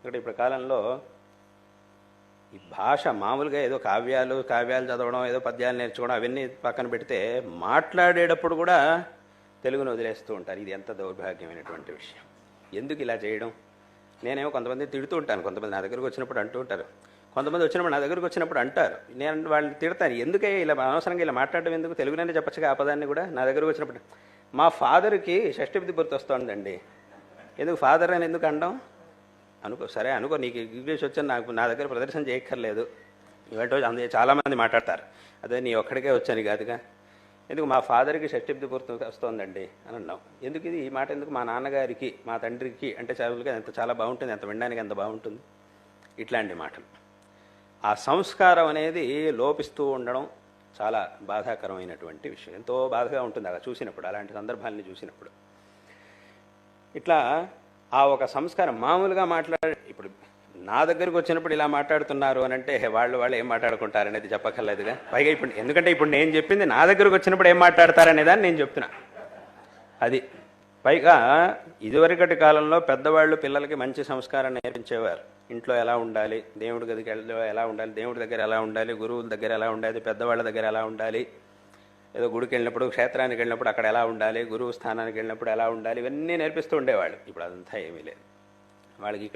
ఎందుకంటే ఇప్పుడు కాలంలో ఈ భాష మామూలుగా ఏదో కావ్యాలు చదవడం, ఏదో పద్యాలు నేర్చుకోవడం అవన్నీ పక్కన పెడితే మాట్లాడేటప్పుడు కూడా తెలుగును వదిలేస్తూ ఉంటారు. ఇది ఎంత దౌర్భాగ్యమైనటువంటి విషయం. ఎందుకు ఇలా చేయడం? నేనేమో కొంతమంది తిడుతూ ఉంటాను, కొంతమంది నా దగ్గరకు వచ్చినప్పుడు అంటూ ఉంటారు, కొంతమంది వచ్చినప్పుడు నా దగ్గరకు వచ్చినప్పుడు అంటారు, నేను వాళ్ళని తిడతాను, ఎందుకే ఇలా అనవసరంగా ఇలా మాట్లాడడం ఎందుకు, తెలుగులోనే చెప్పచ్చుగా ఆ పదాన్ని కూడా. నా దగ్గరకు వచ్చినప్పుడు మా ఫాదర్కి షష్ఠి గుర్తు వస్తుందండి, ఎందుకు ఫాదర్ అని ఎందుకు అనడం? అనుకో, సరే అనుకో, నీకు ఇంగ్లీష్ వచ్చని నా దగ్గర ప్రదర్శన చేయక్కర్లేదు. ఇవాళ అందుకే చాలామంది మాట్లాడతారు, అదే నీ ఒక్కడికే వచ్చాను కాదుగా, ఎందుకు మా ఫాదర్కి షష్ఠి గుర్తు వస్తుందండి అని అన్నావు. ఎందుకు ఇది, ఈ మాట ఎందుకు? మా నాన్నగారికి, మా తండ్రికి అంటే చదువులుగా ఎంత చాలా బాగుంటుంది, ఎంత వినడానికి ఎంత బాగుంటుంది. ఇట్లాంటి మాటలు, ఆ సంస్కారం అనేది లోపిస్తూ ఉండడం చాలా బాధాకరమైనటువంటి విషయం. ఎంతో బాధగా ఉంటుంది అలా చూసినప్పుడు, అలాంటి సందర్భాలని చూసినప్పుడు. ఇట్లా ఆ ఒక సంస్కారం మామూలుగా ఇప్పుడు నా దగ్గరకు వచ్చినప్పుడు ఇలా మాట్లాడుతున్నారు అని అంటే వాళ్ళు ఏం మాట్లాడుకుంటారు అనేది చెప్పక్కర్లేదుగా. పైగా ఇప్పుడు ఎందుకంటే ఇప్పుడు నేను చెప్పింది నా దగ్గరకు వచ్చినప్పుడు ఏం మాట్లాడతారనేదాన్ని నేను చెప్తున్నా. అది పైగా ఇదివరకటి కాలంలో పెద్దవాళ్ళు పిల్లలకి మంచి సంస్కారం నేర్పించేవారు. ఇంట్లో ఎలా ఉండాలి, దేవుడి గదికి ఎలా ఉండాలి, దేవుడి దగ్గర ఎలా ఉండాలి, గురువుల దగ్గర ఎలా ఉండాలి, పెద్దవాళ్ళ దగ్గర ఎలా ఉండాలి, ఏదో గుడికి వెళ్ళినప్పుడు, క్షేత్రానికి వెళ్ళినప్పుడు అక్కడ ఎలా ఉండాలి, గురువు స్థానానికి వెళ్ళినప్పుడు ఎలా ఉండాలి, ఇవన్నీ నేర్పిస్తూ ఉండేవాళ్ళు. ఇప్పుడు అదంతా ఏమీ లేదు. వాళ్ళకి ఇక్కడ